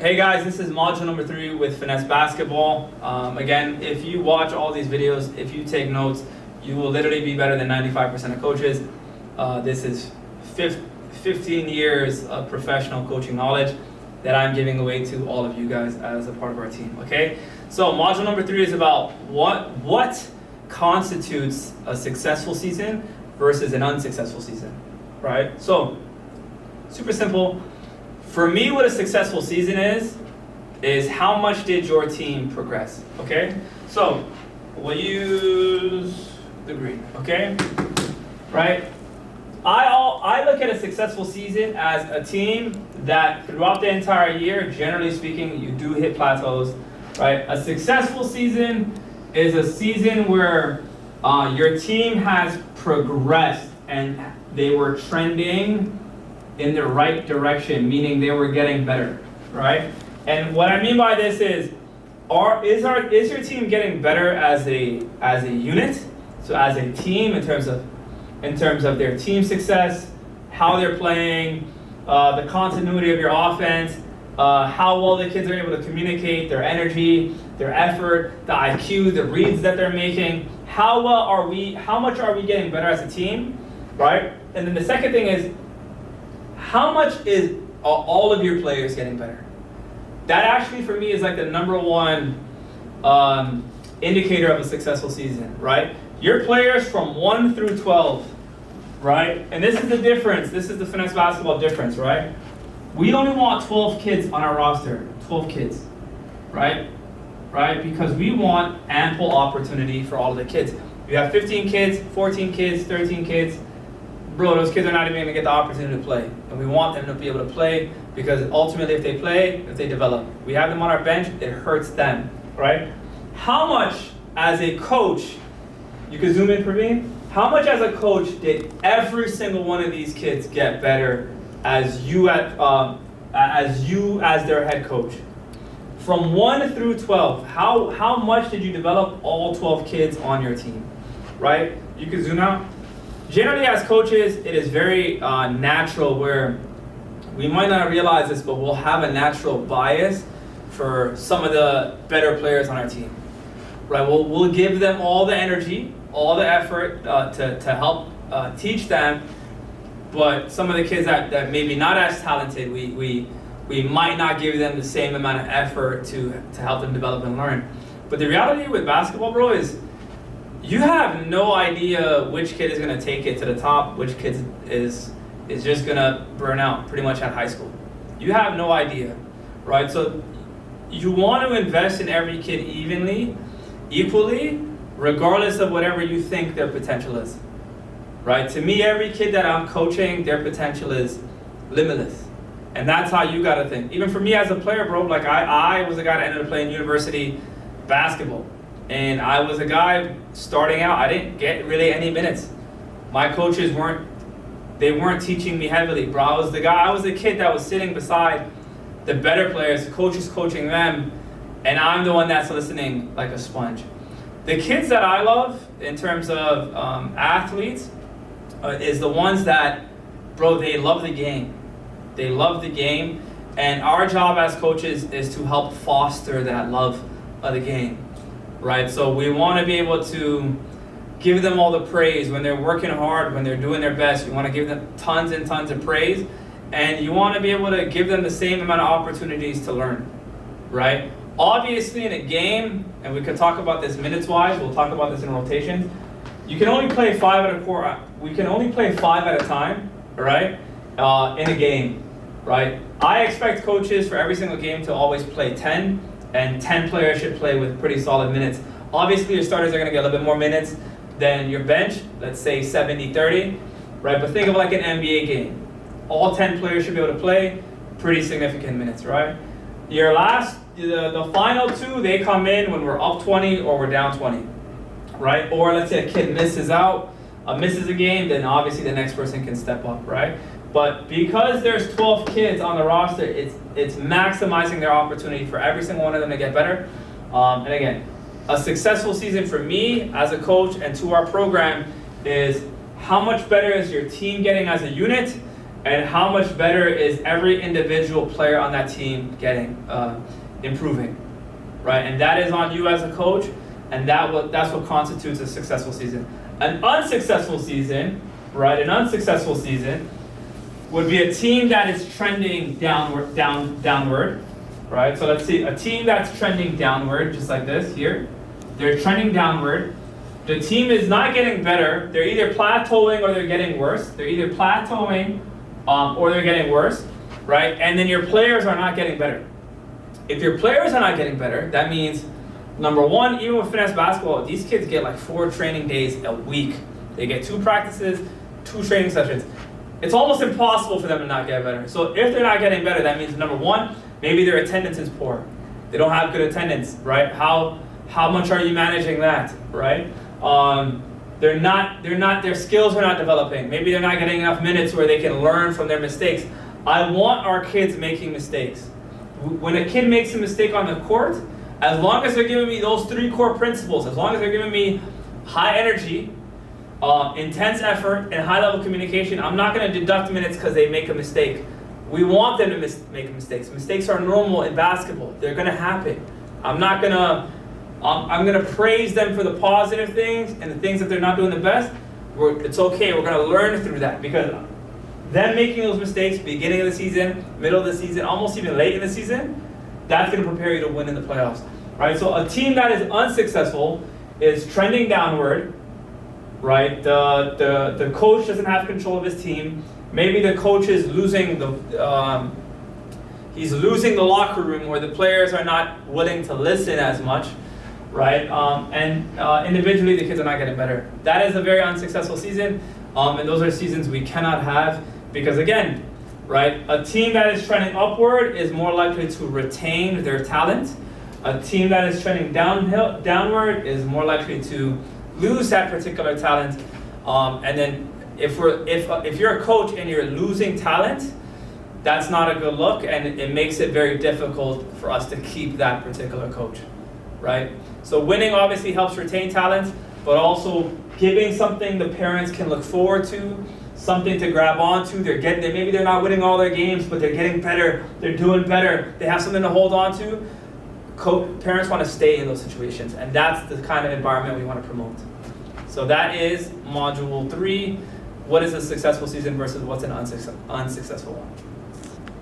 Hey guys, this is module number 3 with Finesse Basketball. Again, if you watch all these videos, if you take notes, you will literally be better than 95% of coaches. This is 15 years of professional coaching knowledge that I'm giving away to all of you guys as a part of our team, okay? So module number 3 is about what constitutes a successful season versus an unsuccessful season, right? So, super simple. For me, what a successful season is how much did your team progress, okay? So, we'll use the green, okay? Right? I look at a successful season as a team that throughout the entire year, generally speaking, you do hit plateaus, right? A successful season is a season where your team has progressed and they were trending in the right direction, meaning they were getting better, right? And what I mean by this is your team getting better as a unit, so as a team in terms of their team success, how they're playing, the continuity of your offense, how well the kids are able to communicate, their energy, their effort, the IQ, the reads that they're making. How much are we getting better as a team, right? And then the second thing is, how much is all of your players getting better? That actually for me is like the number one indicator of a successful season, right? Your players from 1 through 12, right? And this is the difference. This is the Finesse Basketball difference, right? We only want 12 kids on our roster, 12 kids, right? Right? Because we want ample opportunity for all of the kids. You have 15 kids, 14 kids, 13 kids. Bro, those kids are not even going to get the opportunity to play. And we want them to be able to play because ultimately if they play, if they develop, we have them on our bench, it hurts them, right? How much as a coach, you can zoom in, Praveen, how much as a coach did every single one of these kids get better as you as their head coach? From 1 through 12, how much did you develop all 12 kids on your team, right? You can zoom out. Generally, as coaches, it is very natural where we might not realize this, but we'll have a natural bias for some of the better players on our team, right? We'll give them all the energy, all the effort to help teach them, but some of the kids that maybe not as talented, we might not give them the same amount of effort to help them develop and learn. But the reality with basketball, bro, is you have no idea which kid is going to take it to the top, which kid is just going to burn out pretty much at high school. You have no idea, right? So you want to invest in every kid equally, regardless of whatever you think their potential is, right? To me, every kid that I'm coaching, their potential is limitless. And that's how you got to think. Even for me as a player, bro, like I was a guy that ended up playing university basketball. And I was a guy starting out, I didn't get really any minutes. My coaches weren't teaching me heavily, bro. I was the kid that was sitting beside the better players, the coaches coaching them, and I'm the one that's listening like a sponge. The kids that I love in terms of athletes is the ones that, bro, they love the game. They love the game, and our job as coaches is to help foster that love of the game. Right, so we want to be able to give them all the praise when they're working hard, when they're doing their best. You want to give them tons and tons of praise, and you want to be able to give them the same amount of opportunities to learn, right? Obviously, in a game, and we could talk about this minutes-wise. We'll talk about this in rotations. You can only play 5 at a quarter. We can only play 5 at a time, right? In a game, right? I expect coaches for every single game to always play 10. And 10 players should play with pretty solid minutes. Obviously, your starters are going to get a little bit more minutes than your bench, let's say 70-30, right? But think of like an NBA game. All 10 players should be able to play pretty significant minutes, right? The final 2, they come in when we're up 20 or we're down 20, right? Or let's say a kid misses a game, then obviously the next person can step up, right? But because there's 12 kids on the roster, it's maximizing their opportunity for every single one of them to get better. And again, a successful season for me as a coach and to our program is how much better is your team getting as a unit, and how much better is every individual player on that team getting, improving, right? And that is on you as a coach, and that's what constitutes a successful season. An unsuccessful season, right? An unsuccessful season would be a team that is trending downward, right? So let's see, a team that's trending downward, just like this here. They're trending downward. The team is not getting better. They're either plateauing or they're getting worse. They're either plateauing or they're getting worse, right? And then your players are not getting better. If your players are not getting better, that means, number one, even with Finesse basketball, these kids get like 4 training days a week. They get 2 practices, 2 training sessions. It's almost impossible for them to not get better. So if they're not getting better, that means, number one, maybe their attendance is poor. They don't have good attendance, right? How much are you managing that, right? Their skills are not developing. Maybe they're not getting enough minutes where they can learn from their mistakes. I want our kids making mistakes. When a kid makes a mistake on the court, as long as they're giving me those 3 core principles, as long as they're giving me high energy, intense effort, and high level communication, I'm not going to deduct minutes because they make a mistake. We want them to make mistakes. Mistakes are normal in basketball. They're going to happen. I'm going to praise them for the positive things and the things that they're not doing the best. It's okay. We're going to learn through that, because them making those mistakes, beginning of the season, middle of the season, almost even late in the season, that's going to prepare you to win in the playoffs, right? So a team that is unsuccessful is trending downward, right? The coach doesn't have control of his team. Maybe the coach is losing he's losing the locker room, where the players are not willing to listen as much, right? Individually, the kids are not getting better. That is a very unsuccessful season, and those are seasons we cannot have, because again, right, a team that is trending upward is more likely to retain their talent. A team that is trending downward is more likely to lose that particular talent. And then if you're a coach and you're losing talent, that's not a good look, and it makes it very difficult for us to keep that particular coach, right? So winning obviously helps retain talent, but also giving something the parents can look forward to, something to grab onto. Maybe they're not winning all their games, but they're getting better. They're doing better. They have something to hold on to. Parents want to stay in those situations, and that's the kind of environment we want to promote. So that is module 3. What is a successful season versus what's an unsuccessful one?